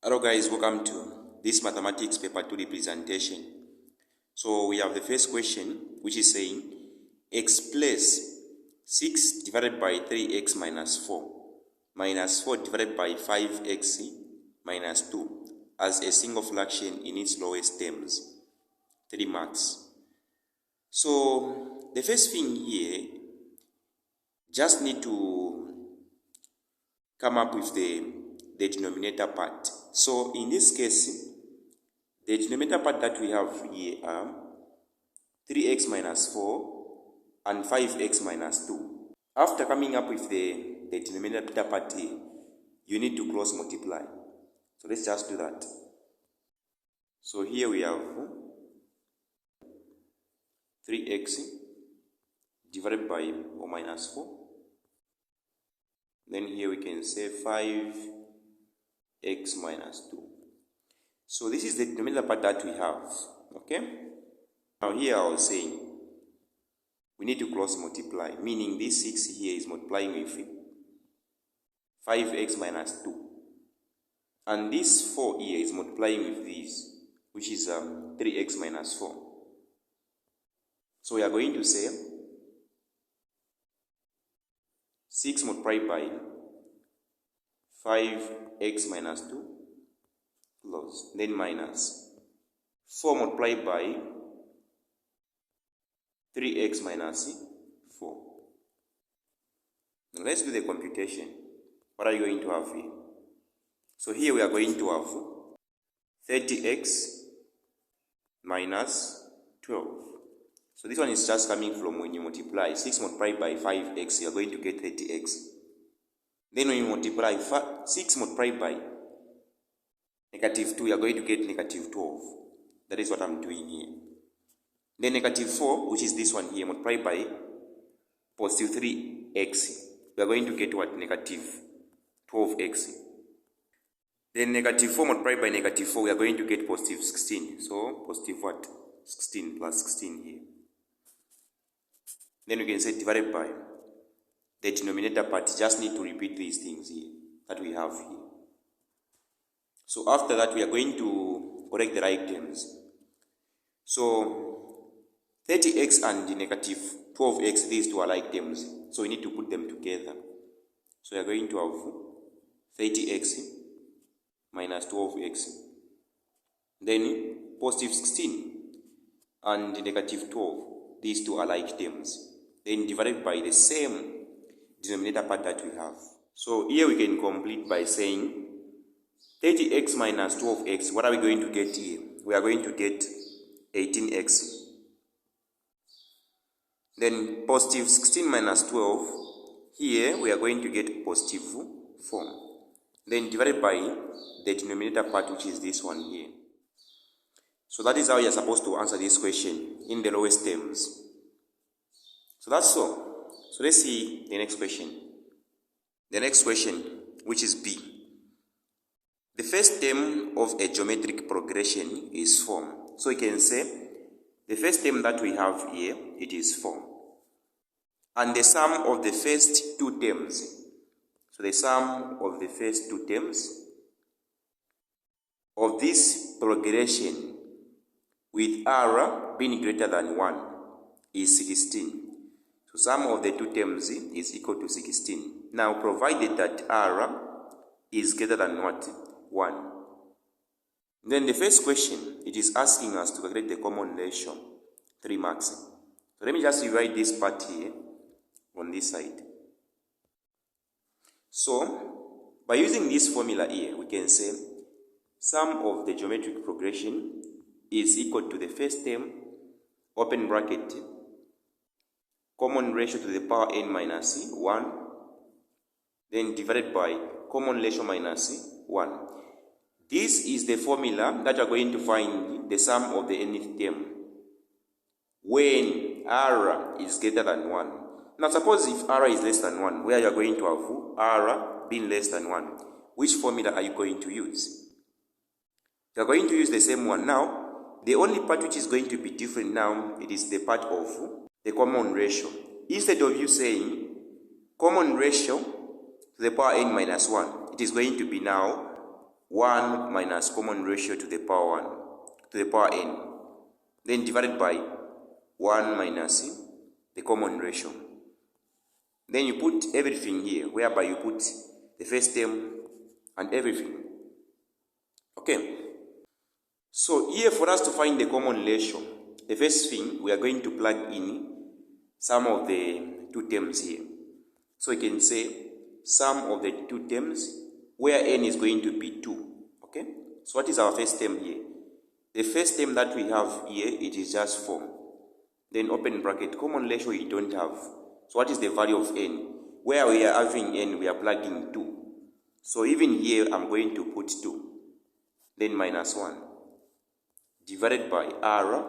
Hello guys, welcome to this mathematics paper 2 representation. So we have the first question which is saying x plus 6 divided by 3x minus 4 divided by 5x minus 2 as a single fraction in its lowest terms. 3 marks. So the first thing here, just need to come up with the denominator part. So in this case, the denominator part that we have here are 3x minus 4 and 5x minus 2. After coming up with the denominator part here, you need to cross multiply. So let's just do that. So here we have 3x divided by or minus 4. Then here we can say 5x minus 2. So this is the denominator part that we have. Okay? Now here I was saying we need to cross multiply, meaning this 6 here is multiplying with 5x minus 2. And this 4 here is multiplying with this, which is 3x minus 4. So we are going to say 6 multiplied by 5x minus 2 plus, then minus 4 multiplied by 3x minus 4. Now let's do the computation. What are you going to have here? So here we are going to have 30x minus 12. So this one is just coming from when you multiply 6 multiplied by 5x, you are going to get 30x. Then when you multiply 6 multiplied by negative 2, you are going to get negative 12. That is what I'm doing here. Then negative 4, which is this one here, multiplied by positive 3x, we are going to get what? Negative 12x. Then negative 4 multiplied by negative 4, we are going to get positive 16. So positive what? 16 plus 16 here. Then we can say divided by the denominator part. Just need to repeat these things here that we have here. So after that, we are going to correct the right terms. So 30x and negative 12x, these two are like terms. So we need to put them together. So we are going to have 30x minus 12x. Then positive 16 and negative 12, these two are like terms. Then divided by the same denominator part that we have. So here we can complete by saying 30x minus 12x, what are we going to get here? We are going to get 18x. Then positive 16 minus 12, here we are going to get positive 4. Then divided by the denominator part, which is this one here. So that is how you are supposed to answer this question in the lowest terms. So that's all. So let's see the next question. The next question, which is B. The first term of a geometric progression is form. So you can say the first term that we have here, it is form. And the sum of the first two terms. So the sum of the first two terms of this progression with r being greater than 1 is 16. So sum of the two terms is equal to 16. Now provided that r is greater than what? 1. Then the first question, it is asking us to calculate the common ratio, 3 marks. So let me just rewrite this part here on this side. So by using this formula here, we can say sum of the geometric progression is equal to the first term, open bracket, common ratio to the power n minus 1, then divided by common ratio minus 1. This is the formula that you are going to find the sum of the nth term when r is greater than 1. Now suppose if r is less than 1, where you are going to have r being less than 1, which formula are you going to use? You are going to use the same one. Now, the only part which is going to be different now, it is the part of the common ratio. Instead of you saying common ratio to the power n minus 1, it is going to be now 1 minus common ratio to the power 1, to the power n, then divided by 1 minus the common ratio. Then you put everything here, whereby you put the first term and everything. Okay. So here, for us to find the common ratio, the first thing, we are going to plug in sum of the two terms here. So you can say sum of the two terms where n is going to be 2. Okay. So what is our first term here? The first term that we have here, it is just 4. Then open bracket, common ratio we don't have. So what is the value of n? Where we are having n, we are plugging 2. So even here, I'm going to put 2. Then minus 1. Divided by r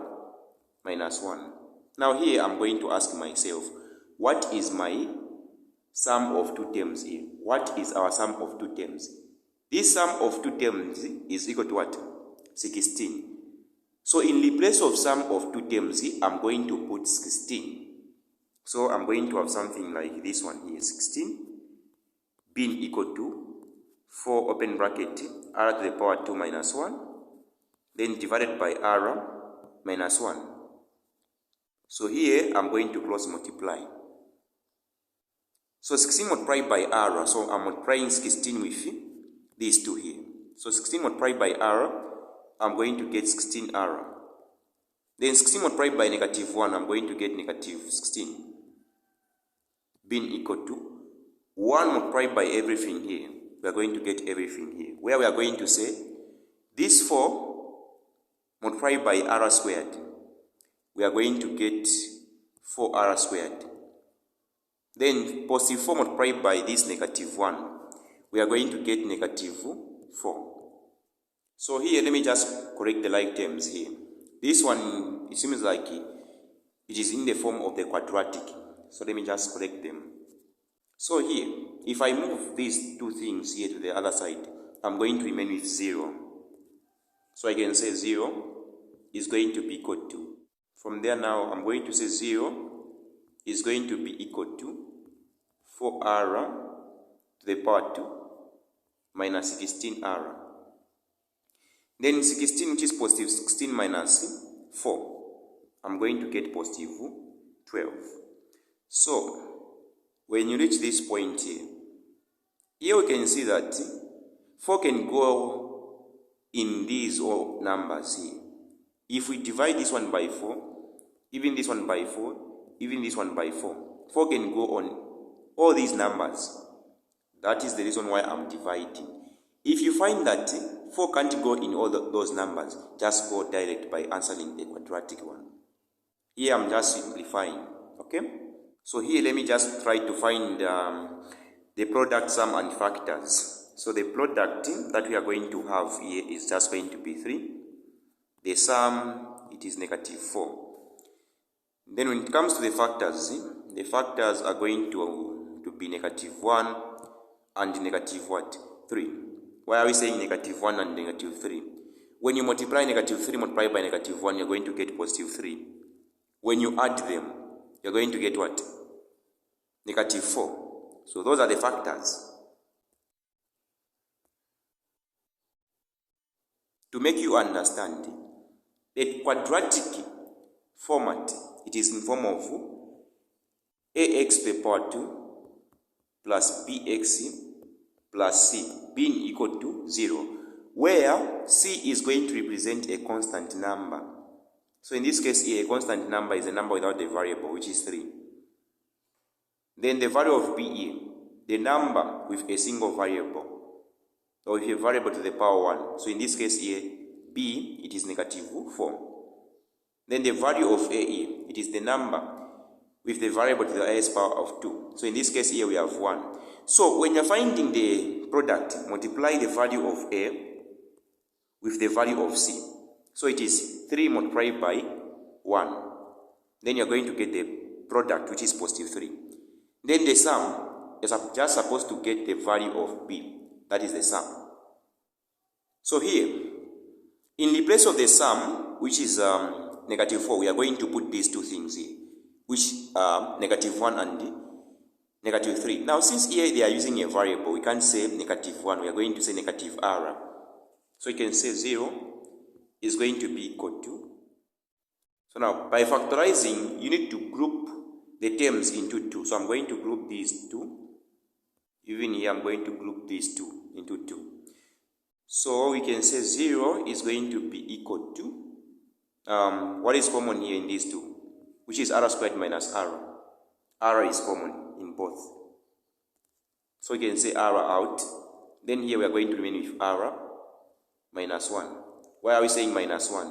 minus 1. Now here, I'm going to ask myself, what is my sum of two terms here? What is our sum of two terms? This sum of two terms is equal to what? 16. So in the place of sum of two terms, I'm going to put 16. So I'm going to have something like this one here, 16 being equal to 4 open bracket r to the power 2 minus 1, then divided by r minus 1. So here I'm going to cross multiply. So 16 multiplied by r, so I'm multiplying 16 with these two here. So 16 multiplied by r, I'm going to get 16r. Then 16 multiplied by negative 1, I'm going to get negative 16. Being equal to 1 multiplied by everything here. We are going to get everything here. Where we are going to say, this 4 multiplied by r squared, we are going to get 4r squared. Then positive 4 multiplied by this negative 1, we are going to get negative 4. So here, let me just correct the like terms here. This one, it seems like it is in the form of the quadratic. So let me just correct them. So here, if I move these two things here to the other side, I'm going to remain with 0. So I can say 0 is going to be equal to, from there now, I'm going to say 0 is going to be equal to 4r to the power 2 minus 16r. Then 16, which is positive 16 minus 4, I'm going to get positive 12. So, when you reach this point here we can see that 4 can go in these all numbers here. If we divide this one by 4, even this one by 4, even this one by 4, 4 can go on all these numbers. That is the reason why I'm dividing. If you find that 4 can't go in all those numbers, just go direct by answering the quadratic one. Here I'm just simplifying, okay? So here let me just try to find the product, sum and factors. So the product that we are going to have here is just going to be 3. The sum, it is negative 4. Then when it comes to the factors are going to be negative 1 and negative what? 3. Why are we saying negative 1 and negative 3? When you multiply negative 3 multiplied by negative 1, you're going to get positive 3. When you add them, you're going to get what? Negative 4. So those are the factors. To make you understand, the quadratic format, it is in form of ax to the power 2 plus bx plus c being equal to 0, where c is going to represent a constant number. So in this case here, a constant number is a number without a variable, which is 3. Then the value of b, the number with a single variable, or with a variable to the power 1. So in this case here, b, it is negative 4. Then the value of a, it is the number with the variable to the highest power of 2. So in this case here, we have 1. So when you're finding the product, multiply the value of a with the value of c. So it is 3 multiplied by 1. Then you're going to get the product, which is positive 3. Then the sum is just supposed to get the value of b. That is the sum. So here, in the place of the sum, which is negative 4, we are going to put these two things here, which are negative 1 and negative 3. Now, since here they are using a variable, we can't say negative 1. We are going to say negative r. So you can say 0 is going to be equal to. So now by factorizing, you need to group the terms into 2. So I'm going to group these 2. Even here I'm going to group these 2 into 2. So we can say 0 is going to be equal to, what is common here in these 2? Which is r squared minus r. R is common in both. So we can say r out. Then here we are going to remain with r minus 1. Why are we saying minus 1?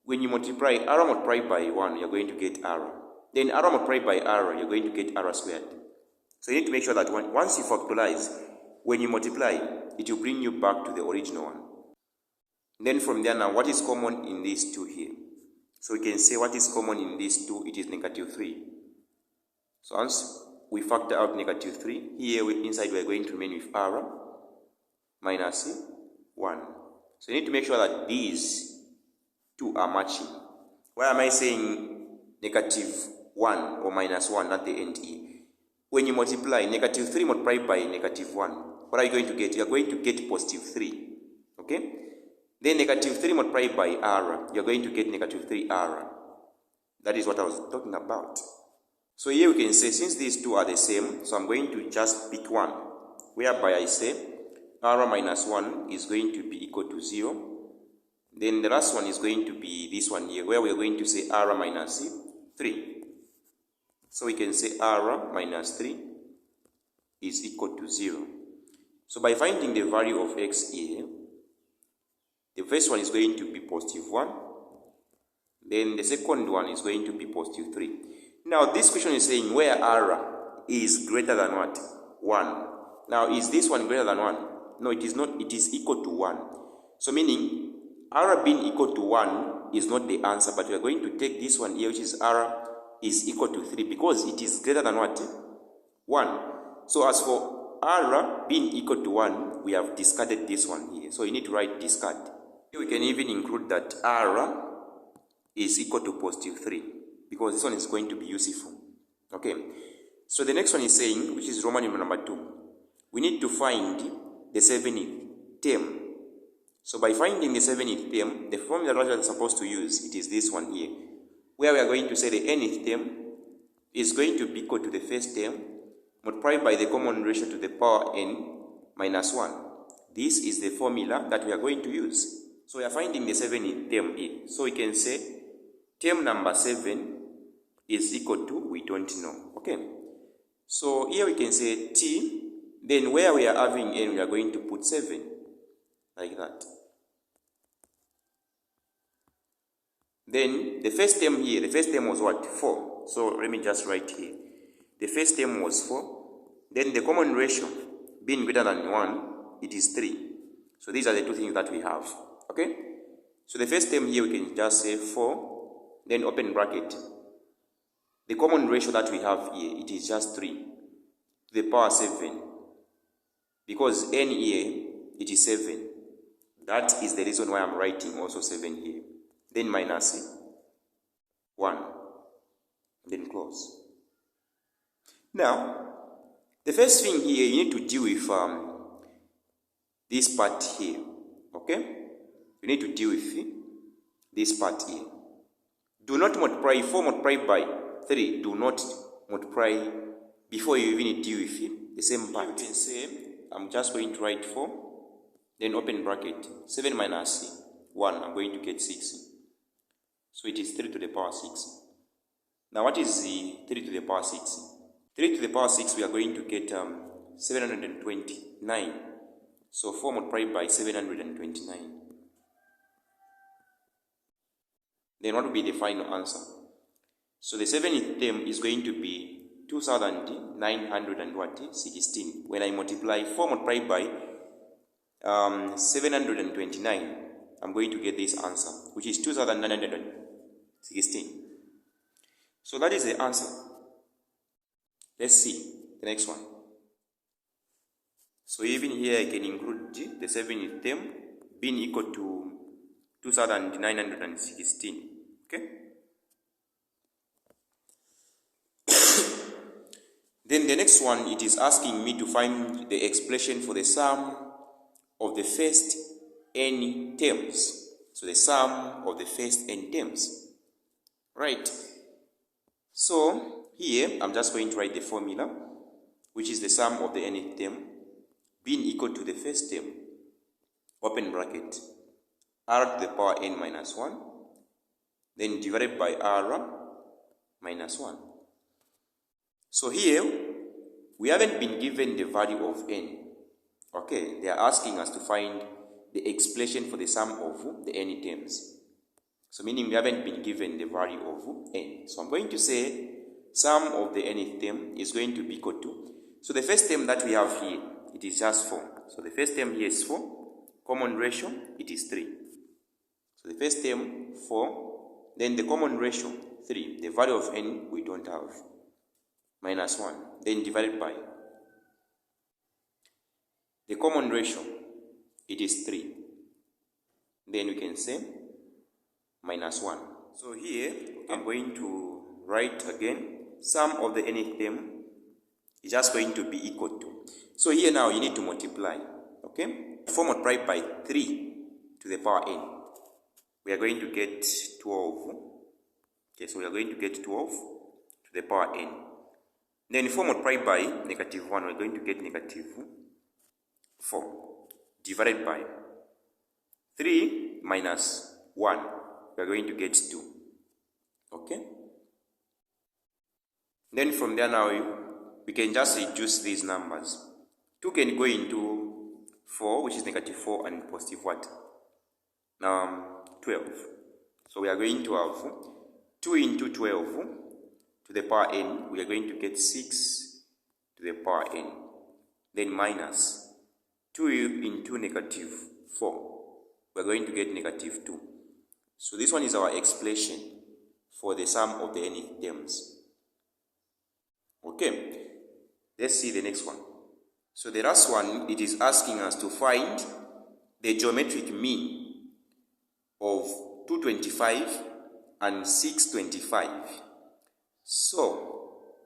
When you multiply r multiplied by 1, you're going to get r. Then r multiplied by r, you're going to get r squared. So you need to make sure that once you factorize, when you multiply, it will bring you back to the original one. Then from there now, what is common in these 2 here? So we can say what is common in these 2, it is negative 3. So once we factor out negative 3, here inside we are going to remain with r minus 1. So you need to make sure that these 2 are matching. Why am I saying negative 1 or minus 1 at the end here? When you multiply negative 3 multiplied by negative 1, what are you going to get? You are going to get positive 3. Okay? Then negative 3 multiplied by r, you are going to get negative 3r. That is what I was talking about. So here we can say, since these 2 are the same, so I'm going to just pick one, whereby I say r minus 1 is going to be equal to 0. Then the last one is going to be this one here, where we are going to say r minus 3. So we can say r minus 3 is equal to 0. So by finding the value of x here, the first one is going to be positive 1. Then the second one is going to be positive 3. Now this question is saying where r is greater than what? 1. Now is this one greater than 1? No, it is not. It is equal to 1. So meaning r being equal to 1 is not the answer, but we are going to take this one here, which is r is equal to 3, because it is greater than what? 1. So as for r being equal to 1, we have discarded this one here. So you need to write discard. Here we can even include that r is equal to positive 3, because this one is going to be useful. Okay. So the next one is saying, which is Roman number 2, we need to find the 7th term. So by finding the 7th term, the formula that we are supposed to use, it is this one here, where we are going to say the nth term is going to be equal to the first term multiplied by the common ratio to the power n minus 1. This is the formula that we are going to use. So we are finding the 7th term here. So we can say term number 7 is equal to, we don't know. Okay. So here we can say t, then where we are having n, we are going to put 7, like that. Then the first term here, the first term was what? 4. So let me just write here. The first term was 4. Then the common ratio being greater than 1, it is 3. So these are the two things that we have. Okay? So the first term here we can just say 4, then open bracket. The common ratio that we have here, it is just 3 to the power 7. Because n here, it is 7. That is the reason why I'm writing also 7 here. Then minus 1. Then close. Now, the first thing here, you need to deal with this part here. Okay? You need to deal with this part here. Do not multiply 4 multiplied by 3. Do not multiply before you even deal with the same part. You can say, I'm just going to write 4, then open bracket. 7 minus 1, I'm going to get 6. So it is 3 to the power 6. Now what is the 3 to the power 6? 3 to the power 6, we are going to get 729. So 4 multiplied by 729. Then what will be the final answer? So the 7th term is going to be 2916. When I multiply 4 multiplied by 729, I'm going to get this answer, which is 2916. So that is the answer. Let's see the next one. So even here I can include the 7th term being equal to 2916. Okay? Then the next one, it is asking me to find the expression for the sum of the first n terms. So the sum of the first n terms. Right. So here I'm just going to write the formula, which is the sum of the nth term being equal to the first term, open bracket, r to the power n minus 1, then divided by r minus 1. So here, we haven't been given the value of n. Okay, they are asking us to find the expression for the sum of the n terms. So meaning we haven't been given the value of n. So I'm going to say sum of the nth term is going to be equal to, so the first term that we have here, it is just 4. So the first term here is 4. Common ratio, it is 3. So the first term, 4. Then the common ratio, 3. The value of n, we don't have. Minus 1. Then divided by. The common ratio, it is 3. Then we can say minus 1. So here, I'm going to write again, sum of the nth term is just going to be equal to. So here now you need to multiply. Okay? 4 multiplied by 3 to the power n. We are going to get 12. Okay, so we are going to get 12 to the power n. Then 4 multiplied by negative 1, we are going to get negative 4. Divided by 3 minus 1, we are going to get 2. Okay? Then from there now, we can just reduce these numbers. 2 can go into 4, which is negative 4, and positive what? 12. So we are going to have 2 into 12 to the power n. We are going to get 6 to the power n. Then minus 2 into negative 4. We are going to get negative 2. So this one is our expression for the sum of the nth terms. Okay, let's see the next one. So the last one, it is asking us to find the geometric mean of 225 and 625. So,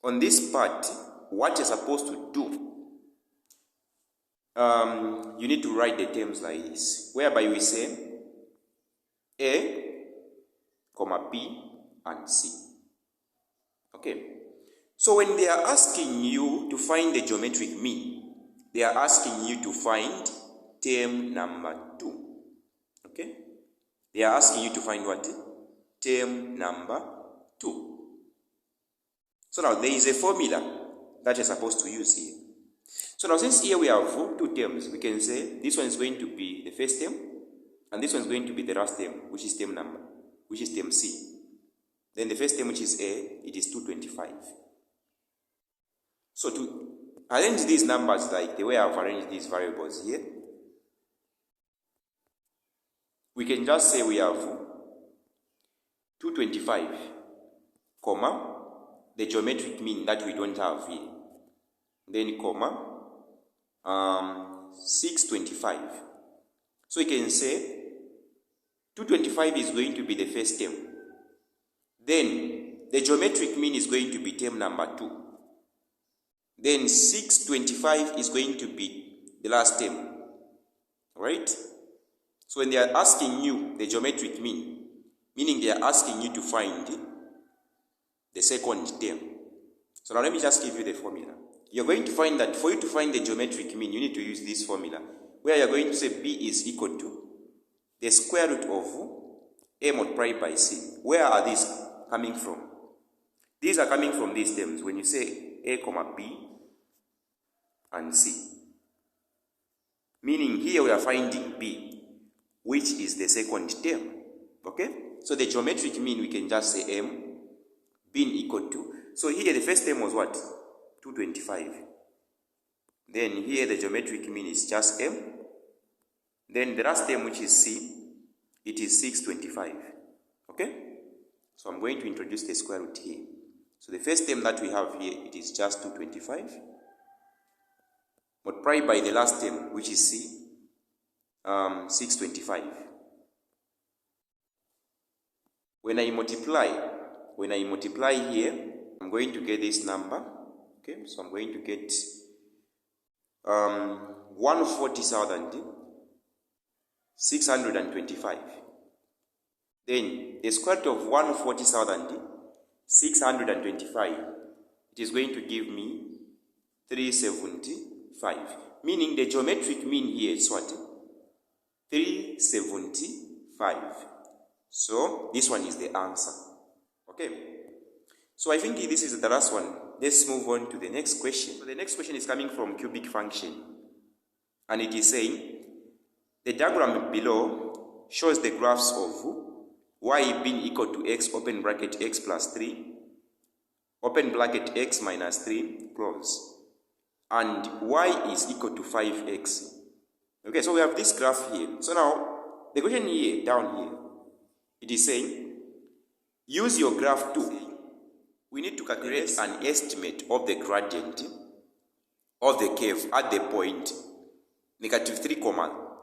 on this part, what you're supposed to do, you need to write the terms like this, whereby we say A, comma B, and C. Okay. So when they are asking you to find the geometric mean, they are asking you to find term number 2. Okay? They are asking you to find what? Term number 2. So now there is a formula that you're supposed to use here. So now since here we have 2 terms, we can say this one is going to be the first term, and this one is going to be the last term, which is term number, which is term C. Then the first term, which is A, it is 225. So to arrange these numbers like the way I've arranged these variables here, we can just say we have 225, comma, the geometric mean that we don't have here. Then comma, 625. So we can say 225 is going to be the first term. Then the geometric mean is going to be term number 2. Then 625 is going to be the last term. Alright? So when they are asking you the geometric mean, meaning they are asking you to find the second term. So now let me just give you the formula. You're going to find that for you to find the geometric mean, you need to use this formula, where you're going to say B is equal to the square root of A multiplied by C. Where are these coming from? These are coming from these terms. When you say A, comma B, and C. Meaning here we are finding B, which is the second term. Okay? So the geometric mean, we can just say M being equal to. So here the first term was what? 225. Then here the geometric mean is just M. Then the last term, which is C, it is 625. Okay? So I'm going to introduce the square root here. So the first term that we have here, it is just 225. Multiplied by the last term, which is C, 625. When I multiply here, I'm going to get this number. Okay, so I'm going to get 140,000 625. Then the square root of 140,625, it is going to give me 375. Meaning the geometric mean here is what? 375. So this one is the answer. Okay. So I think this is the last one. Let's move on to the next question. So the next question is coming from cubic function. And it is saying, the diagram below shows the graphs of y being equal to x, open bracket, x plus 3, open bracket, x minus 3, close. And y is equal to 5x. Okay, so we have this graph here. So now, the question here, down here, it is saying, use your graph tool. We need to calculate an estimate of the gradient of the curve at the point negative 3,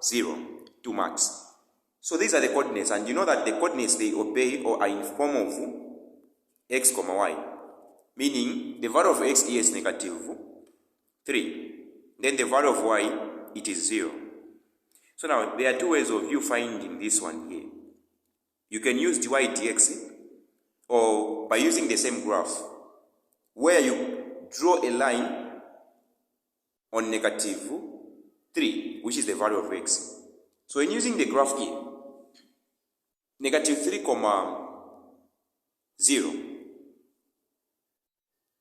0, 2 max. So these are the coordinates, and you know that the coordinates, they obey or are in form of x, y. Meaning, the value of x is negative 3. Then the value of y, it is 0. So now, there are two ways of you finding this one here. You can use dy dx, or by using the same graph, where you draw a line on negative 3, which is the value of x. So in using the graph here, negative 3, 0,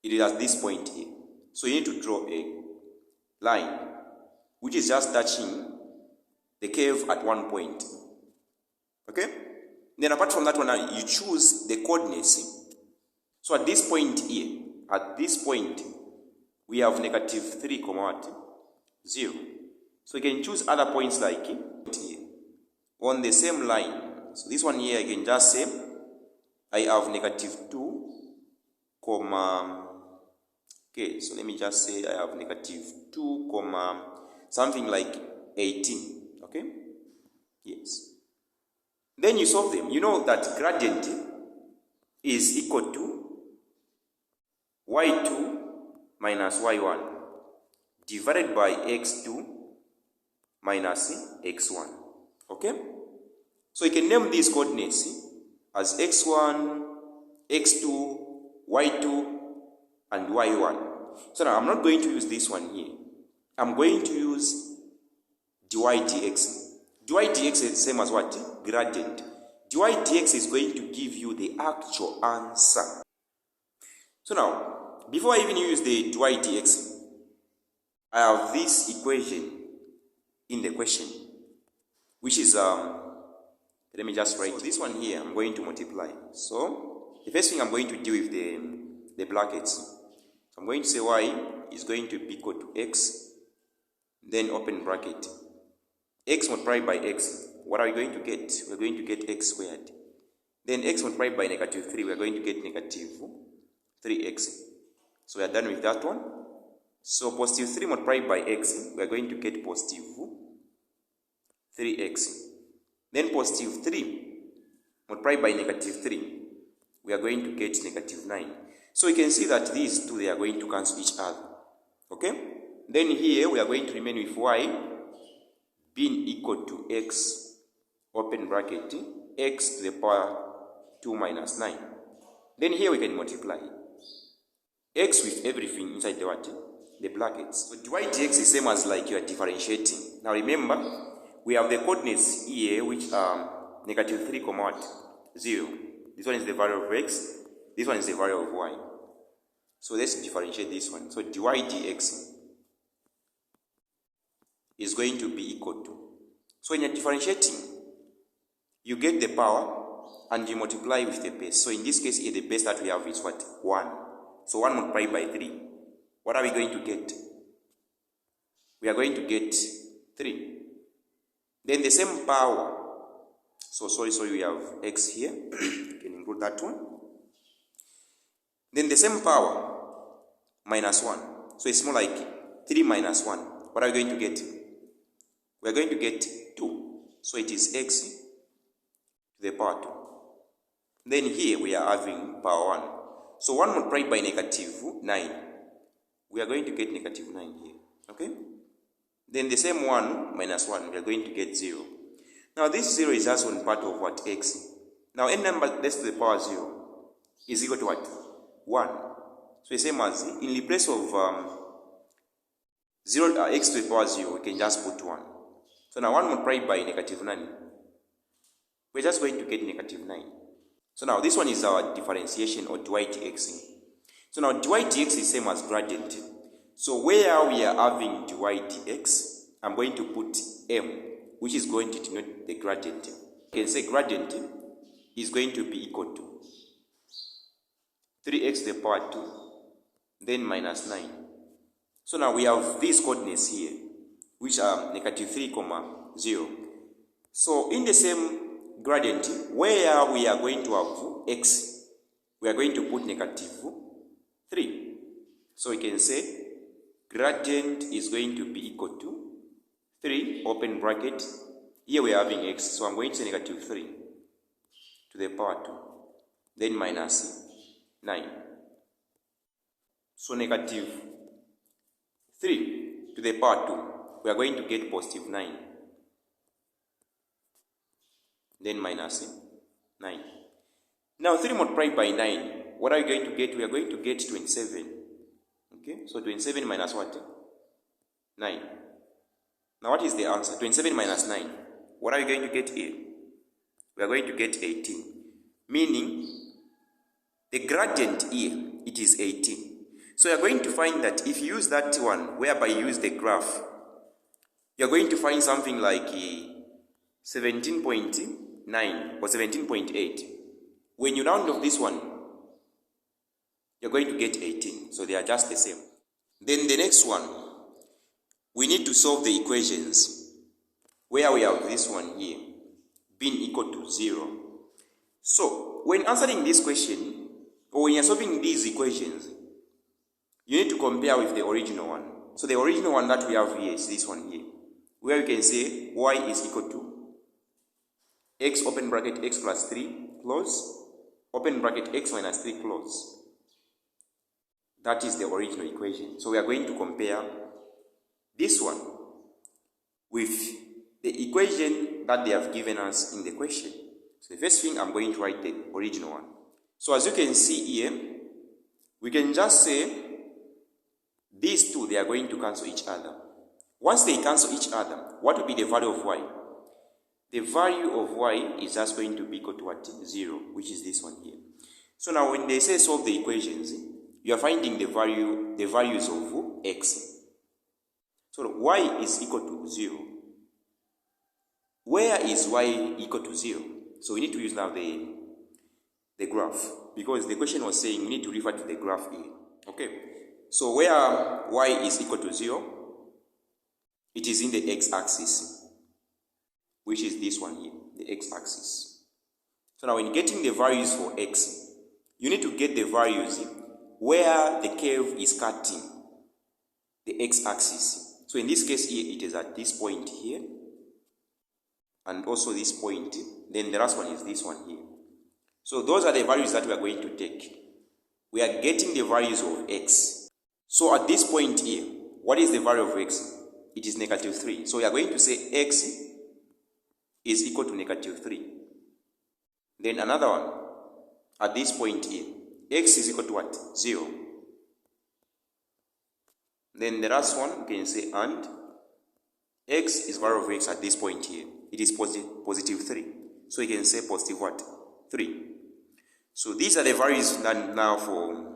it is at this point here. So you need to draw a line, which is just touching the curve at one point. Okay? Then apart from that one, you choose the coordinates. So at this point here, we have negative 3, 0. So you can choose other points like here, on the same line. So this one here, I can just say, I have negative 2, okay, so let me just say I have negative 2, something like 18. Okay? Yes. Then you solve them. You know that gradient is equal to y2 minus y1 divided by x2 minus x1. Okay? So you can name these coordinates as x1, x2, y2, and y1. So now I'm not going to use this one here. I'm going to use dy dx. dy dx is the same as what? Gradient. dy dx is going to give you the actual answer. So now, before I even use the dy dx, I have this equation in the question, which is, let me just write this one here. I'm going to multiply. So, the first thing I'm going to do with the brackets. So I'm going to say y is going to be equal to x, then open bracket. X multiplied by x, what are we going to get? We're going to get x squared. Then x multiplied by negative 3, we're going to get negative 3x. So we are done with that one. So positive 3 multiplied by x, we are going to get positive 3x. Then positive 3 multiplied by negative 3, we are going to get negative 9. So you can see that these two, they are going to cancel each other. Okay? Then here, we are going to remain with y being equal to x, open bracket, x to the power 2 minus 9. Then here we can multiply x with everything inside the what? The brackets. So dy dx is same as like you are differentiating. Now remember, we have the coordinates here, which are negative 3, 0. This one is the value of x. This one is the value of y. So let's differentiate this one. So dy dx is going to be equal to. So when you're differentiating, you get the power and you multiply with the base. So in this case, the base that we have is what? 1. So 1 multiplied by 3. What are we going to get? We are going to get 3. Then the same power. So we have x here. You can include that one. Then the same power minus 1. So it's more like 3 minus 1. What are we going to get? We are going to get 2. So it is x to the power 2. Then here we are having power 1. So 1 multiplied by negative 9. We are going to get negative 9 here. Okay? Then the same 1 minus 1, we are going to get 0. Now this 0 is just one part of what? X. Now any number less to the power 0 is equal to what? 1. So the same as in the place of 0 x to the power 0, we can just put 1. So now 1 multiplied by negative 9, we're just going to get negative 9. So now this one is our differentiation or dy dx. So now dy dx is same as gradient. So where we are having dy dx, I'm going to put m, which is going to denote the gradient. You can say gradient is going to be equal to 3x to the power 2, then minus 9. So now we have these coordinates here, which are negative 3, 0. So in the same gradient, where we are going to have x, we are going to put negative 3. So we can say gradient is going to be equal to 3, open bracket. Here we are having x, so I'm going to say negative 3 to the power 2, then minus 9. So negative 3 to the power 2, we are going to get positive 9, then minus 9. Now 3 multiplied by 9, what are we going to get? We are going to get 27. Okay, so 27 minus what? 9. Now what is the answer? 27 minus 9. What are we going to get here? We are going to get 18. Meaning, the gradient here, it is 18. So you are going to find that if you use that one, whereby you use the graph, you are going to find something like 17.9 or 17.8. When you round off this one, you're going to get 18. So they are just the same. Then the next one, we need to solve the equations where we have this one here being equal to 0. So when answering this question, or when you're solving these equations, you need to compare with the original one. So the original one that we have here is this one here, where we can say y is equal to x open bracket x plus 3 close, open bracket x minus 3 close. That is the original equation. So we are going to compare this one with the equation that they have given us in the question. So the first thing, I'm going to write the original one. So as you can see here, we can just say these two, they are going to cancel each other. Once they cancel each other, what will be the value of y? The value of y is just going to be equal to what? 0, which is this one here. So now when they say solve the equations, you are finding the values of x. So y is equal to 0. Where is y equal to 0? So we need to use now the graph, because the question was saying we need to refer to the graph here. Okay. So where y is equal to 0, it is in the x-axis, which is this one here, the x-axis. So now when getting the values for x, you need to get the values where the curve is cutting the x-axis. So in this case here, it is at this point here, and also this point. Then the last one is this one here. So those are the values that we are going to take. We are getting the values of x. So at this point here, what is the value of x? It is negative 3. So we are going to say x is equal to negative 3. Then another one, at this point here, x is equal to what? 0. Then the last one, we can say and x is value of x at this point here. It is positive 3. So you can say positive what? 3. So these are the values now for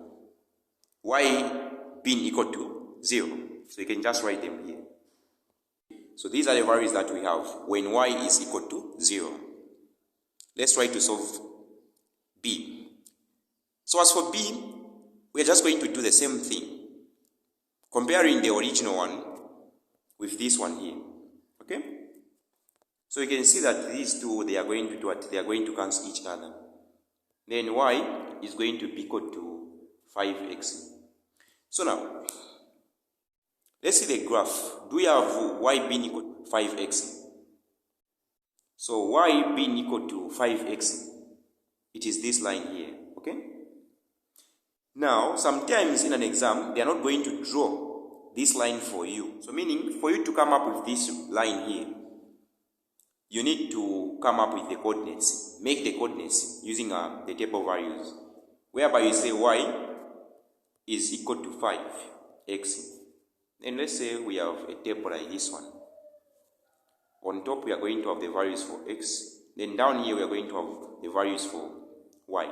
y being equal to 0. So you can just write them here. So these are the values that we have when y is equal to 0. Let's try to solve b. So as for b, we are just going to do the same thing, comparing the original one with this one here. Okay? So you can see that these two, they are going to do what? They are going to cancel each other. Then y is going to be equal to 5x. So now, let's see the graph. Do we have y being equal to 5x? So y being equal to 5x, it is this line here. Okay? Now, sometimes in an exam, they are not going to draw this line for you. So meaning, for you to come up with this line here, you need to come up with the coordinates, make the coordinates using the table values, whereby you say y is equal to 5x. Then let's say we have a table like this one. On top we are going to have the values for x, then down here we are going to have the values for y.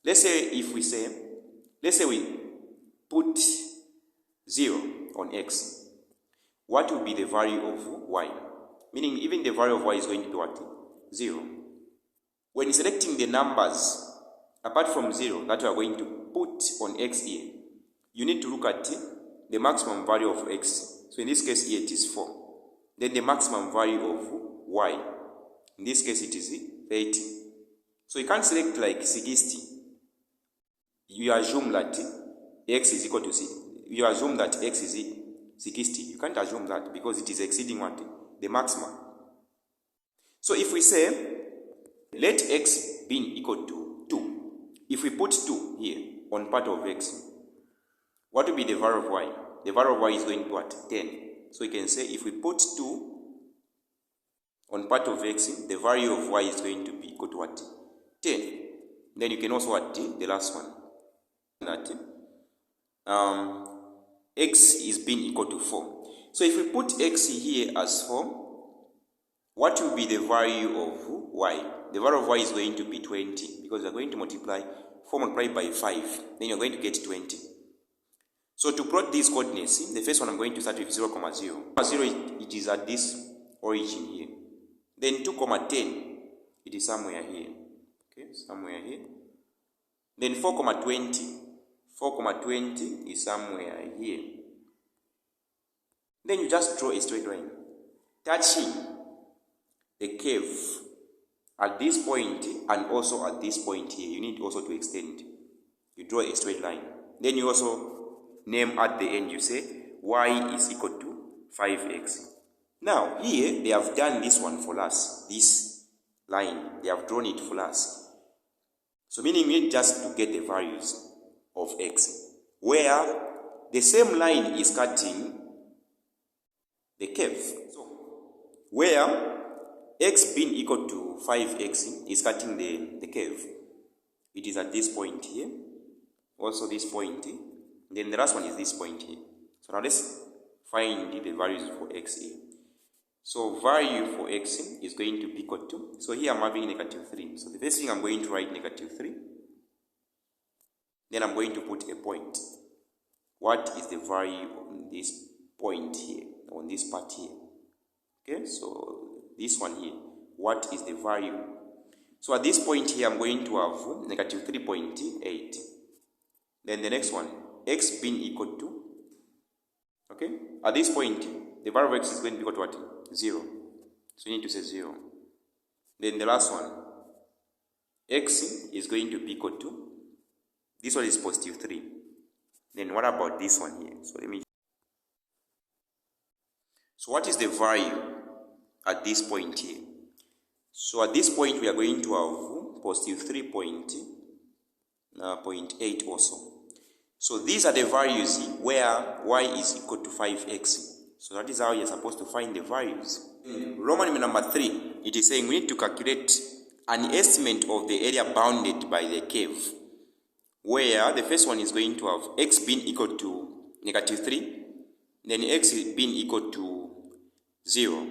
Let's say we put 0 on x, what will be the value of y? Meaning even the value of y is going to be what? 0. When selecting the numbers apart from 0 that we are going to put on x here, you need to look at the maximum value of x. So in this case here it is 4. Then the maximum value of y, in this case it is 30. So you can't select like 60. You assume that x is equal to you assume that x is 60. You can't assume that because it is exceeding what? The maximum. So if we say let x be equal to 2, if we put 2 here on part of x, what will be the value of y? The value of y is going to what? 10. So you can say if we put 2 on part of x, the value of y is going to be equal to what? 10. Then you can also what? The last one. That x is being equal to 4. So if we put x here as 4, what will be the value of y? The value of y is going to be 20 because we are going to multiply 4 multiplied by 5. Then you're going to get 20. So to plot these coordinates, the first one I'm going to start with 0, 0. 0 it is at this origin here. Then 2, 10, it is somewhere here. Okay, somewhere here. Then 4, 20. 4, 20 is somewhere here. Then you just draw a straight line, touching the curve at this point and also at this point here. You need also to extend. You draw a straight line. Then you also name at the end, you say y is equal to 5x. Now here they have done this one for us, this line, they have drawn it for us. So meaning we need just to get the values of x, where the same line is cutting the curve. So where x being equal to 5x is cutting the curve, it is at this point here, also this point here. Then the last one is this point here. So now let's find the values for x here. So value for x is going to be equal to, so here I'm having -3. So the first thing I'm going to write -3. Then I'm going to put a point. What is the value on this point here, on this part here? Okay, so this one here, what is the value? So at this point here I'm going to have -3.8. Then the next one, x being equal to, okay, at this point the value of x is going to be equal to what? 0. So you need to say 0. Then the last one, x is going to be equal to, this one is +3. Then what about this one here? So what is the value at this point here? So at this point we are going to have +3.8 also. So these are the values where y is equal to 5x. So that is how you're supposed to find the values. Roman number 3, it is saying we need to calculate an estimate of the area bounded by the curve, where the first one is going to have x being equal to -3, then x being equal to 0.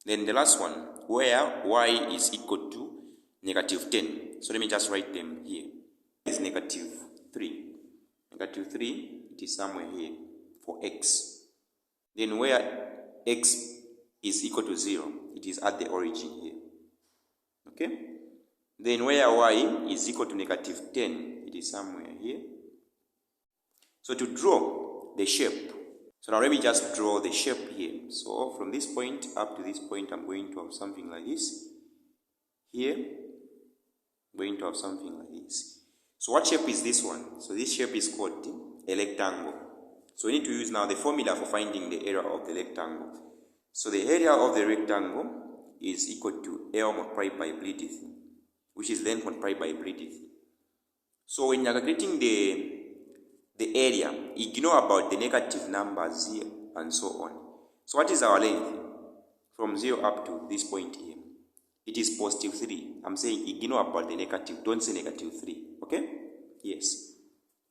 Then the last one, where y is equal to -10. So let me just write them here. It's -3. -3, it is somewhere here for x. Then where x is equal to 0, it is at the origin here. Okay? Then where y is equal to -10, it is somewhere here. So to draw the shape, so now let me just draw the shape here. So from this point up to this point, I'm going to have something like this. Here, I'm going to have something like this. So what shape is this one? So this shape is called a rectangle. So we need to use now the formula for finding the area of the rectangle. So the area of the rectangle is equal to L multiplied by breadth, which is length multiplied by breadth. So when you're calculating the area, ignore about the negative numbers here and so on. So what is our length? from 0 up to this point here, it is positive 3. I'm saying ignore about the negative. Don't say negative 3. Okay? Yes.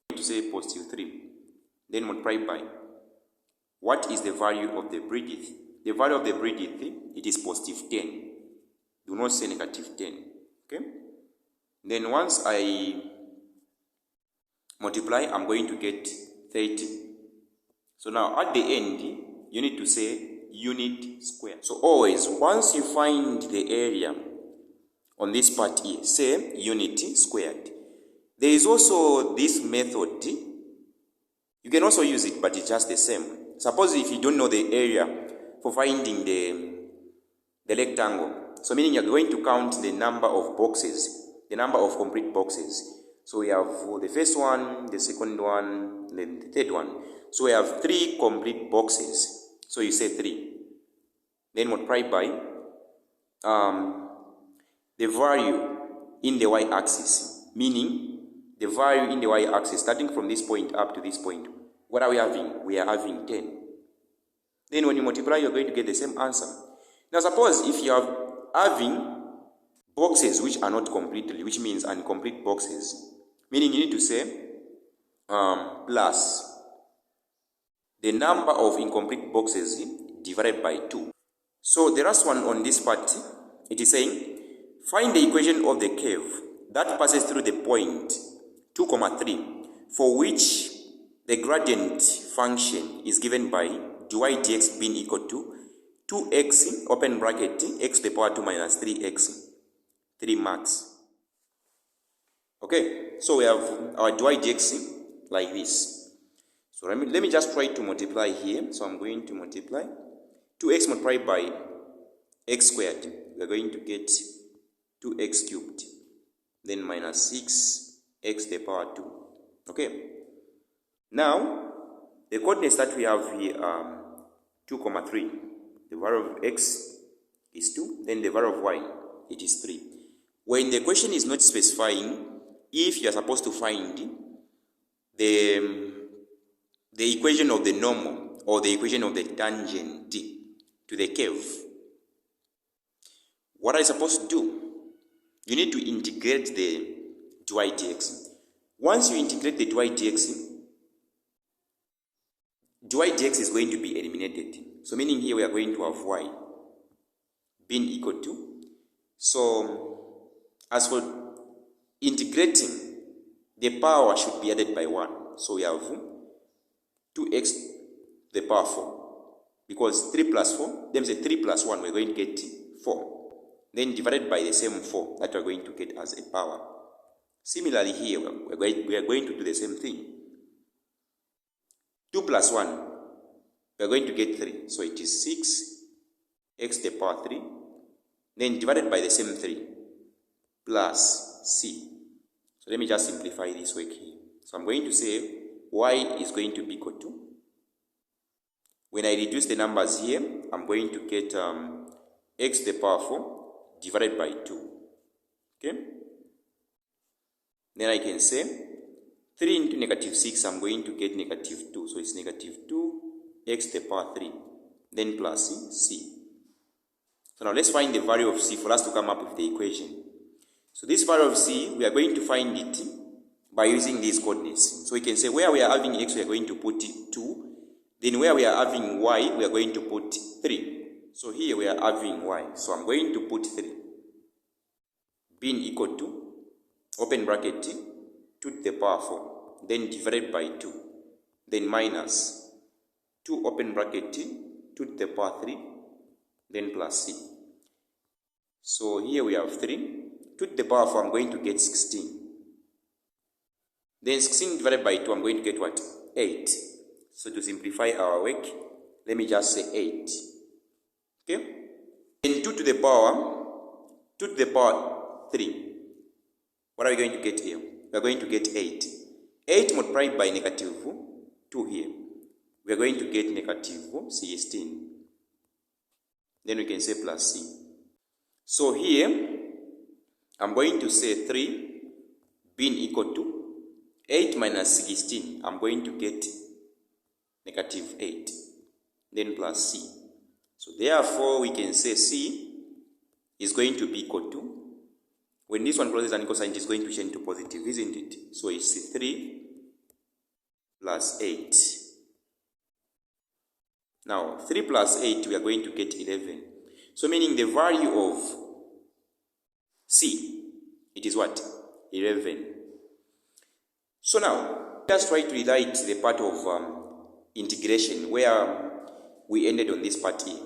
I'm going to say positive 3. Then multiply by what is the value of the bridge? The value of the bridge, it is positive 10. Do not say negative 10. Okay? Then once I multiply, I'm going to get 30. So now at the end, you need to say unit square. So always, once you find the area on this part here, say unit squared. There is also this method. You can also use it, but it's just the same. Suppose if you don't know the area for finding the rectangle, so meaning you're going to count the number of boxes, the number of complete boxes. So we have the first one, the second one, then the third one. So we have 3 complete boxes. So you say 3. Then multiply by the value in the y-axis, meaning the value in the y-axis starting from this point up to this point. What are we having? We are having 10. Then when you multiply, you're going to get the same answer. Now suppose if you are having boxes which are not completely, which means incomplete boxes, meaning you need to say plus the number of incomplete boxes divided by 2. So the last one on this part, it is saying, find the equation of the curve that passes through the point 2, 3, for which the gradient function is given by dy dx being equal to 2x, open bracket, x to the power 2 minus 3x, 3 max. Okay, so we have our dy dx like this. So let me just try to multiply here. So I'm going to multiply 2x multiplied by x squared. We are going to get 2x cubed. Then minus 6x to the power 2. Okay. Now, the coordinates that we have here are 2, 3. The value of x is 2. Then the value of y, it is 3. When the question is not specifying if you are supposed to find the equation of the normal or the equation of the tangent to the curve, what are you supposed to do? You need to integrate the dy dx. Once you integrate the dy dx is going to be eliminated. So meaning here we are going to have y being equal to. So as for integrating, the power should be added by 1. So we have 2x to the power 4. Because 3 plus 4, then say 3 plus 1, we're going to get 4. Then divided by the same 4 that we're going to get as a power. Similarly here, we are going to do the same thing. 2 plus 1, we are going to get 3. So it is 6x to the power 3. Then divided by the same 3 plus c. So let me just simplify this work here. So I'm going to say y is going to be equal to, when I reduce the numbers here, I'm going to get x to the power 4 divided by 2. Okay? Then I can say 3 into negative 6, I'm going to get negative 2. So it's negative 2x to the power 3. Then plus c. So now let's find the value of c for us to come up with the equation. So this value of c, we are going to find it by using these coordinates. So we can say where we are having x, we are going to put 2. Then where we are having y, we are going to put 3. So here we are having y. So I'm going to put 3 being equal to, open bracket, 2 to the power 4. Then divided by 2. Then minus 2, open bracket, 2 to the power 3. Then plus c. So here we have 3. 2 to the power 4, I'm going to get 16. Then 16 divided by 2, I'm going to get what? 8. So to simplify our work, let me just say 8. Okay? Then 2 to the power 3. What are we going to get here? We are going to get 8. 8 multiplied by negative 2 here. We are going to get negative 16. Then we can say plus c. So here, I'm going to say 3 being equal to 8 minus 16. I'm going to get negative 8. Then plus c. So therefore, we can say C is going to be equal to, when this one crosses an equal sign, it is going to change to positive, isn't it? So it's 3 plus 8. Now, 3 plus 8, we are going to get 11. So meaning the value of C, it is what? 11. So now, let's try to rewrite the part of integration where we ended on this part here.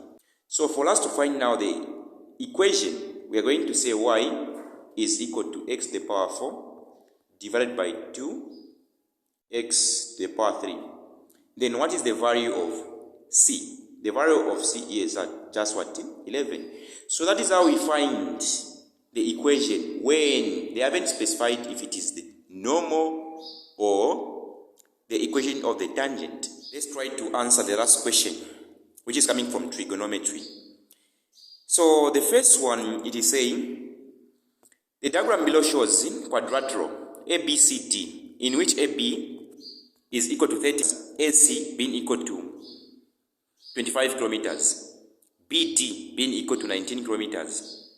So for us to find now the equation, we are going to say y is equal to x to the power 4 divided by 2x to the power 3. Then what is the value of C? The value of C is just what? 11. So that is how we find the equation when they haven't specified if it is the normal or the equation of the tangent. Let's try to answer the last question, which is coming from trigonometry. So the first one, it is saying, the diagram below shows quadrilateral ABCD, in which AB is equal to 30, AC being equal to 25 kilometers, BD being equal to 19 kilometers,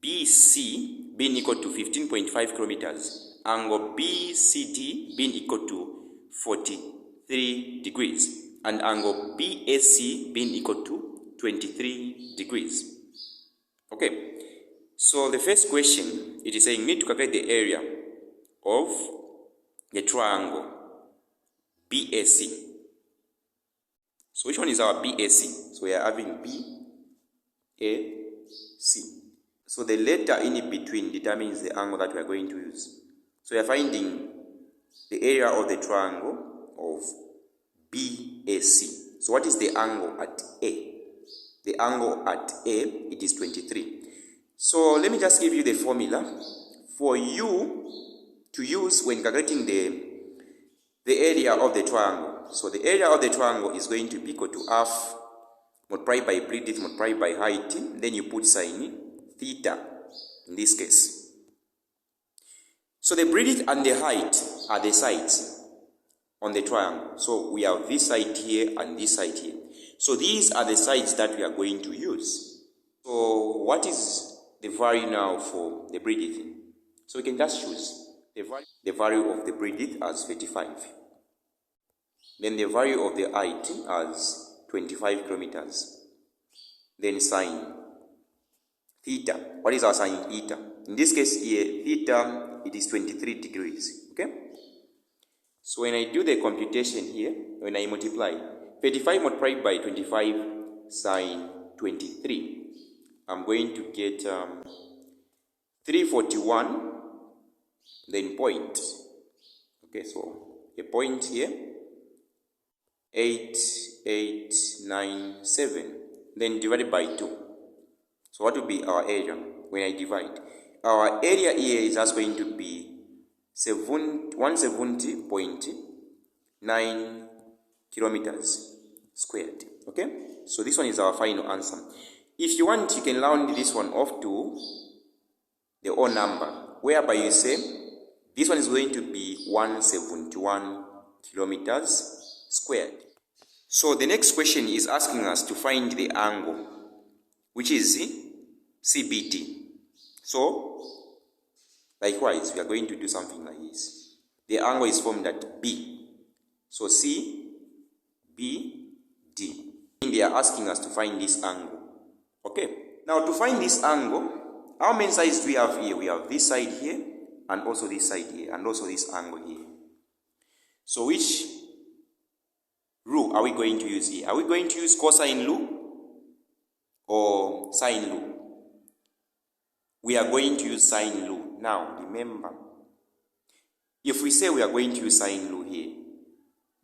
BC being equal to 15.5 kilometers, angle BCD being equal to 43 degrees, and angle BAC being equal to 23 degrees. Okay, so the first question, it is saying need to calculate the area of the triangle BAC. So which one is our BAC? So we are having BAC. So the letter in between determines the angle that we are going to use. So we are finding the area of the triangle of BAC. So what is the angle at A? The angle at A, it is 23. So let me just give you the formula for you to use when calculating the area of the triangle. So the area of the triangle is going to be equal to half multiplied by breadth multiplied by height. Then you put sine theta in this case. So the breadth and the height are the sides on the triangle. So we have this side here and this side here. So these are the sides that we are going to use. So what is the value now for the breadth? So we can just choose the value of the breadth as 35. Then the value of the height as 25 kilometers. Then sine theta. What is our sine theta? In this case here, theta, it is 23 degrees. Okay? So when I do the computation here, when I multiply 35 multiplied by 25 sine 23, I'm going to get 341, then point. Okay, so a point here, 8897, then divided by 2. So what will be our area when I divide? Our area here is just going to be 170.9 kilometers squared. Okay, so this one is our final answer. If you want, you can round this one off to the whole number, whereby you say this one is going to be 171 kilometers squared. So the next question is asking us to find the angle, which is CBD. So likewise, we are going to do something like this. The angle is formed at B. So CBD. They are asking us to find this angle. Okay. Now to find this angle, how many sides do we have here? We have this side here, and also this side here, and also this angle here. So which rule are we going to use here? Are we going to use cosine rule or sine rule? We are going to use sine rule. Now remember, if we say we are going to use sine rule here,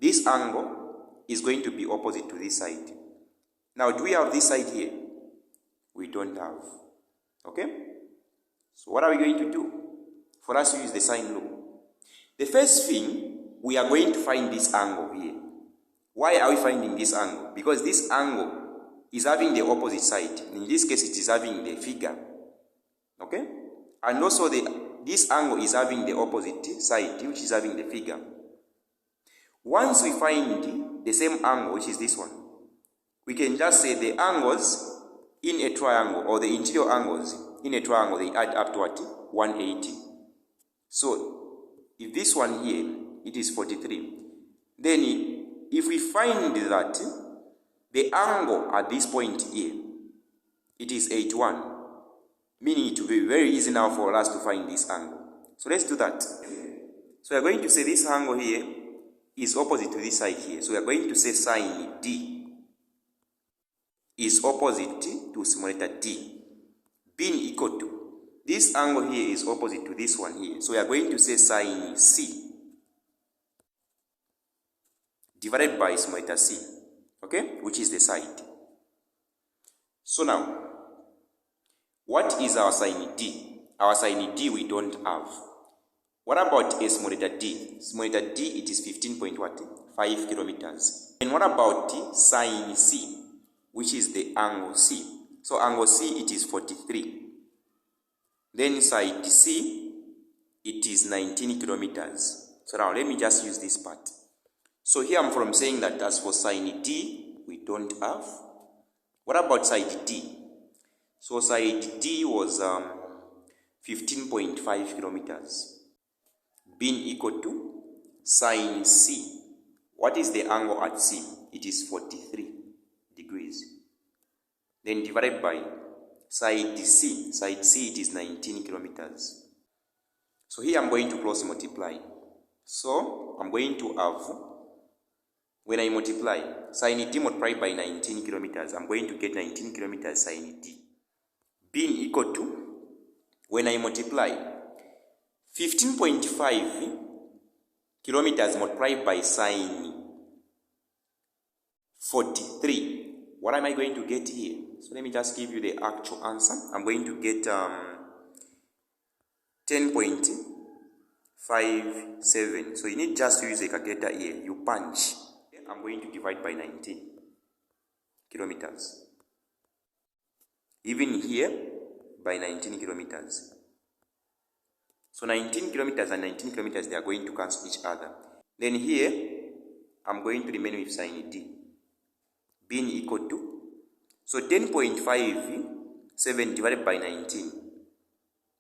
this angle is going to be opposite to this side. Now do we have this side here? We don't have. Okay? So what are we going to do for us to use the sine rule? The first thing, we are going to find this angle here. Why are we finding this angle? Because this angle is having the opposite side. In this case, it is having the figure. Okay? And also this angle is having the opposite side, which is having the figure. Once we find the same angle, which is this one, we can just say the angles in a triangle, or the interior angles in a triangle, they add up to what? 180. So if this one here, it is 43, then if we find that the angle at this point here, it is 81, meaning it will be very easy now for us to find this angle. So let's do that. So we are going to say this angle here is opposite to this side here. So we are going to say sine D is opposite to small letter d, being equal to, this angle here is opposite to this one here. So we are going to say sine C divided by small letter c, okay, which is the side. So now, what is our sine D? Our sine D we don't have. What about a small letter d? Small letter d, it is 15.5 kilometers. And what about sine C, which is the angle C? So angle C, it is 43. Then side C, it is 19 kilometers. So now let me just use this part. So here I'm from saying that as for sine D, we don't have. What about side D? So side D was 15.5 kilometers, being equal to sine C. What is the angle at C? It is 43 degrees. Then divided by side C. Side C, it is 19 kilometers. So here I'm going to cross multiply. So I'm going to have, when I multiply sine D multiplied by 19 kilometers, I'm going to get 19 kilometers sine D, being equal to, when I multiply 15.5 kilometers multiplied by sine 43. What am I going to get here? So let me just give you the actual answer. I'm going to get 10.57. So you need just to use a calculator here. You punch. I'm going to divide by 19 kilometers. Even here, by 19 kilometers. So 19 kilometers and 19 kilometers, they are going to cancel each other. Then here, I'm going to remain with sine D, being equal to, so 10.57 divided by 19,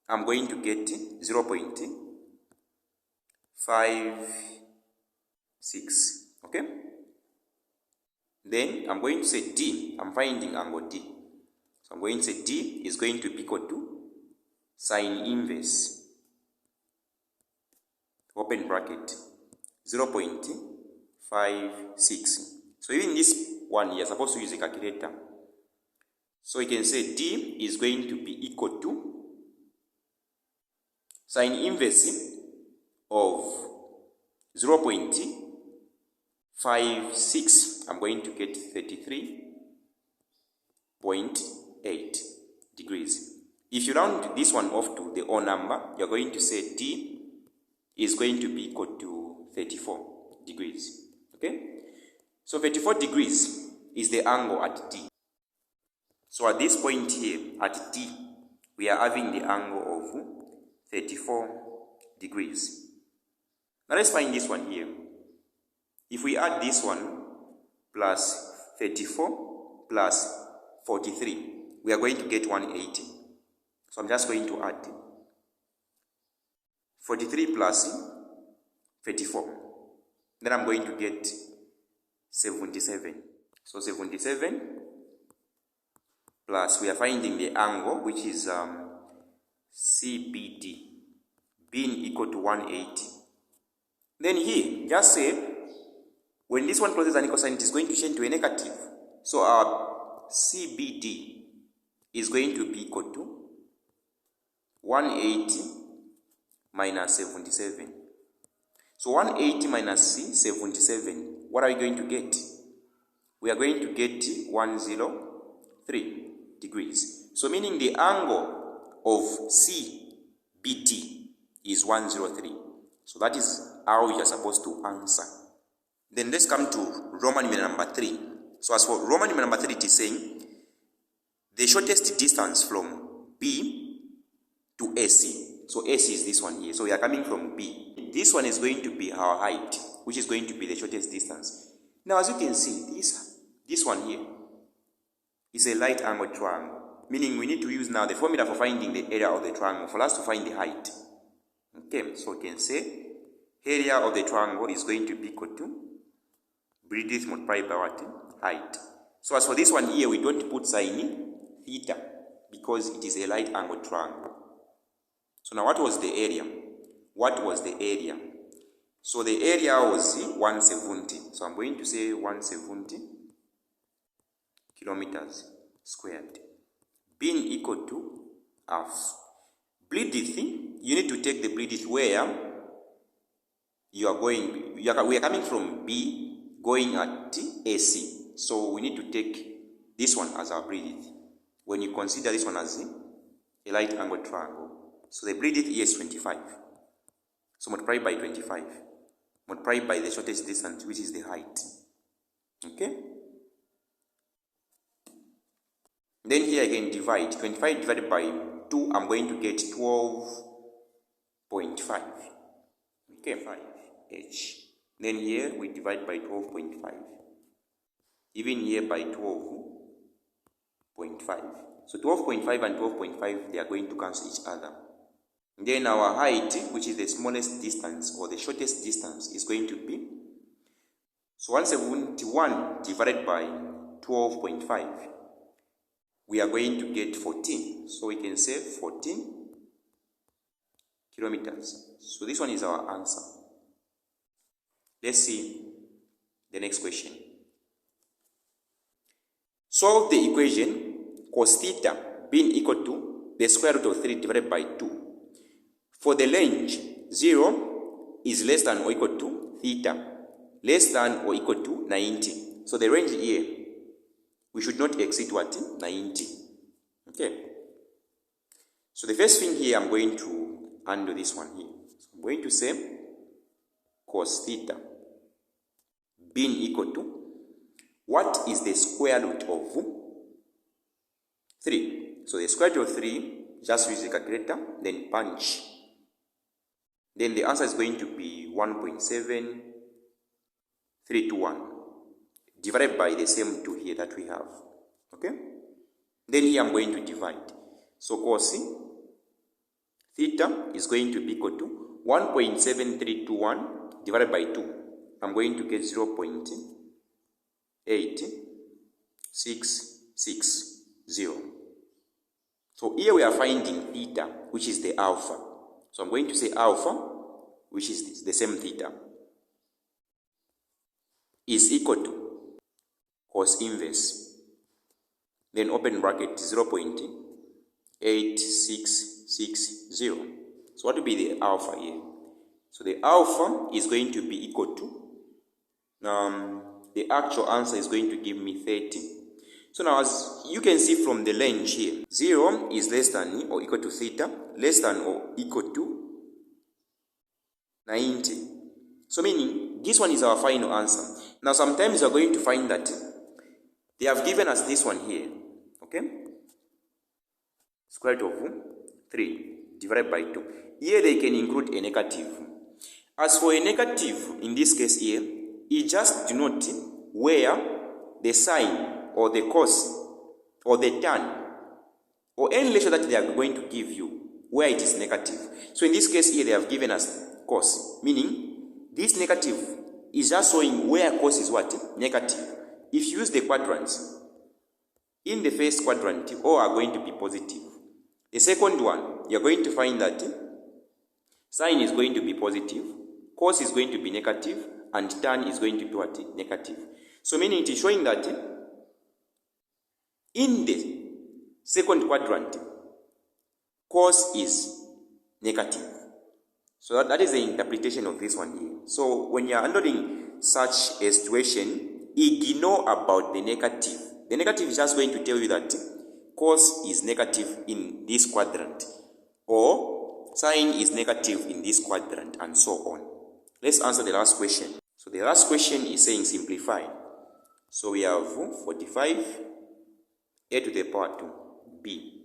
I'm going to get 0.56, okay? Then I'm going to say D, I'm finding angle D. So I'm going to say D is going to be equal to sine inverse, open bracket, 0.56. So even this one, you're supposed to use a calculator. So you can say D is going to be equal to sine inverse of 0.56. I'm going to get 33.8 degrees. If you round this one off to the whole number, you're going to say D is going to be equal to 34 degrees. Okay? So 34 degrees is the angle at D. So at this point here, at D, we are having the angle of 34 degrees. Now let's find this one here. If we add this one plus 34 plus 43, we are going to get 180. So I'm just going to add 43 plus 34. Then I'm going to get 77. So 77 plus, we are finding the angle, which is CBD, being equal to 180. Then here, just say, when this one crosses an equal sign, it is going to change to a negative. So our CBD is going to be equal to 180 minus 77. So 180 minus 77, what are we going to get? We are going to get 103 degrees. So meaning the angle of CBD is 103. So that is how you are supposed to answer. Then let's come to Roman numeral number 3. So as for Roman numeral number 3, it is saying the shortest distance from B to AC. So AC is this one here. So we are coming from B. This one is going to be our height, which is going to be the shortest distance. Now as you can see, this one here, is a right angle triangle. Meaning we need to use now the formula for finding the area of the triangle for us to find the height. Okay, so we can say area of the triangle is going to be equal to breadth multiplied by what? Height. So as for this one here, we don't put sine theta because it is a right angle triangle. So now what was the area? What was the area? So the area was 170. So I'm going to say 170 kilometers squared, being equal to half. Breadth, you need to take the breadth where you are going. We are coming from B going at AC. So we need to take this one as our breadth when you consider this one as a right angle triangle. So the breadth here is 25. So multiply by 25. Multiply by the shortest distance, which is the height. Okay? Then here again divide. 25 divided by 2, I'm going to get 12.5. Okay, 5h. Then here we divide by 12.5. Even here by 12.5. So 12.5 and 12.5, they are going to cancel each other. Then our height, which is the smallest distance or the shortest distance, is going to be, so 171 divided by 12.5, we are going to get 14. So we can say 14 kilometers. So this one is our answer. Let's see the next question. Solve the equation cos theta being equal to the square root of 3 divided by 2. For the range, 0 is less than or equal to theta, less than or equal to 90. So the range here, we should not exceed what? 90. Okay. So the first thing here, I'm going to undo this one here. So I'm going to say cos theta being equal to, what is the square root of 3? So the square root of 3, just use the calculator, then punch. Then the answer is going to be 1.7321 divided by the same 2 here that we have. Okay? Then here I'm going to divide. So cos theta is going to be equal to 1.7321 divided by 2. I'm going to get 0.8660. So here we are finding theta, which is the alpha. So I'm going to say alpha, which is the same theta, is equal to cos inverse, then open bracket 0.8660. So what will be the alpha here? So the alpha is going to be equal to, the actual answer is going to give me 30. So now as you can see from the range here, 0 is less than or equal to theta, less than or equal to 90. So meaning, this one is our final answer. Now sometimes you are going to find that they have given us this one here, okay? Square root of 3 divided by 2. Here they can include a negative. As for a negative, in this case here, it just denotes where the sine or the cos or the tan or any ratio that they are going to give you where it is negative. So in this case here, they have given us cos, meaning this negative is just showing where cos is what? Negative. If you use the quadrants, in the first quadrant, all are going to be positive. The second one, you're going to find that sine is going to be positive, cos is going to be negative, and tan is going to be what? Negative. So meaning it is showing that in the second quadrant, cos is negative. So that is the interpretation of this one here. So when you are handling such a situation, ignore about the negative. The negative is just going to tell you that cos is negative in this quadrant, or sine is negative in this quadrant, and so on. Let's answer the last question. So the last question is saying simplify. So we have 45 a to the power 2 b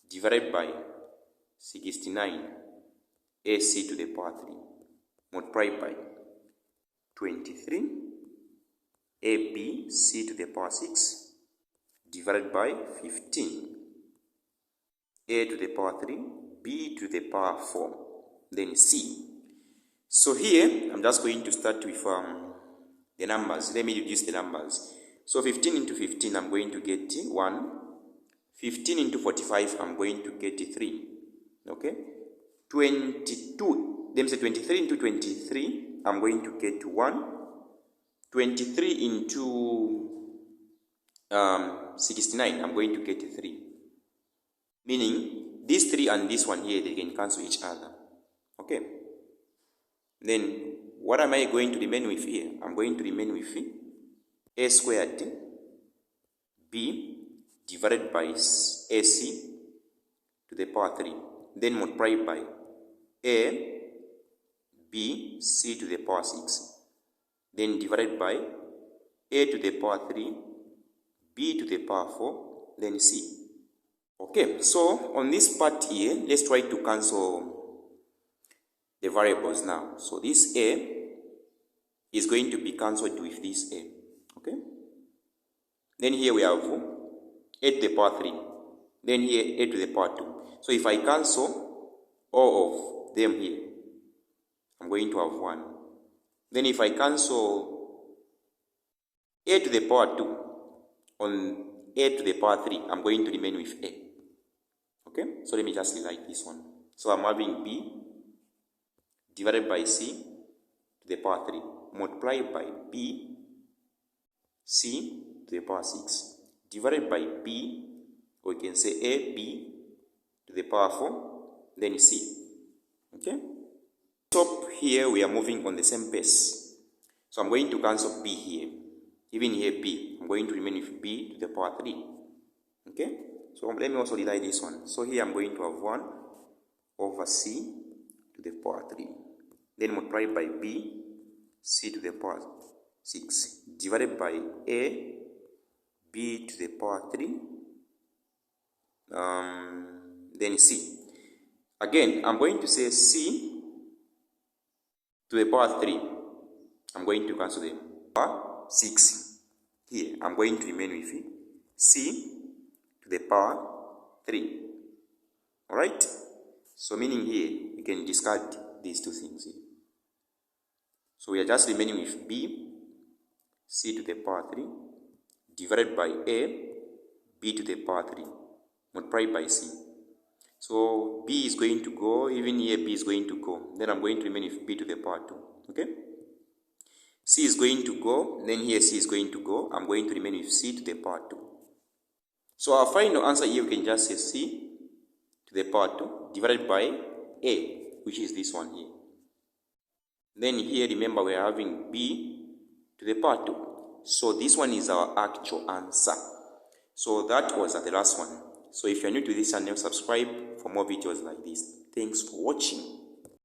divided by 69 ac to the power 3 multiplied by 23 ab c to the power 6 divided by 15. A to the power 3, B to the power 4, then C. So here, I'm just going to start with the numbers. Let me reduce the numbers. So 15 into 15, I'm going to get 1. 15 into 45, I'm going to get 3. Okay? 22, let me say 23 into 23, I'm going to get 1. 23 into 69, I'm going to get 3. Meaning, these 3 and this one here, they can cancel each other. Okay? Then, what am I going to remain with here? I'm going to remain with a squared b divided by ac to the power 3. Then multiplied by a b c to the power 6. Then divided by a to the power 3, b to the power 4, then c. Okay, so on this part here, let's try to cancel the variables now. So this a is going to be cancelled with this a. Okay? Then here we have a to the power 3. Then here a to the power 2. So if I cancel all of them here, I'm going to have 1. Then if I cancel a to the power 2 on a to the power 3, I'm going to remain with a. Okay? So let me just rewrite this one. So I'm having b divided by c to the power 3 multiplied by b c to the power 6 divided by b, or we can say a b to the power 4, then c. Okay? Top here we are moving on the same pace. So I'm going to cancel b here. Even here b, I'm going to remain with b to the power 3. Okay? So let me also rewrite this one. So here I'm going to have 1 over c to the power 3. Then multiplied by b c to the power 6 divided by a b to the power 3, then c. Again, I'm going to say c to the power 3. I'm going to cancel them. Power 6. Here, I'm going to remain with c to the power 3. Alright? So meaning here, you can discard these two things here. So we are just remaining with b, c to the power 3, divided by a, b to the power 3, multiplied by c. So b is going to go, even here b is going to go. Then I'm going to remain with b to the power 2. Okay? C is going to go, then here c is going to go. I'm going to remain with c to the power 2. So our final answer here, we can just say c to the power 2 divided by a, which is this one here. Then here, remember, we are having b to the power 2. So this one is our actual answer. So that was the last one. So if you're new to this channel, subscribe for more videos like this. Thanks for watching.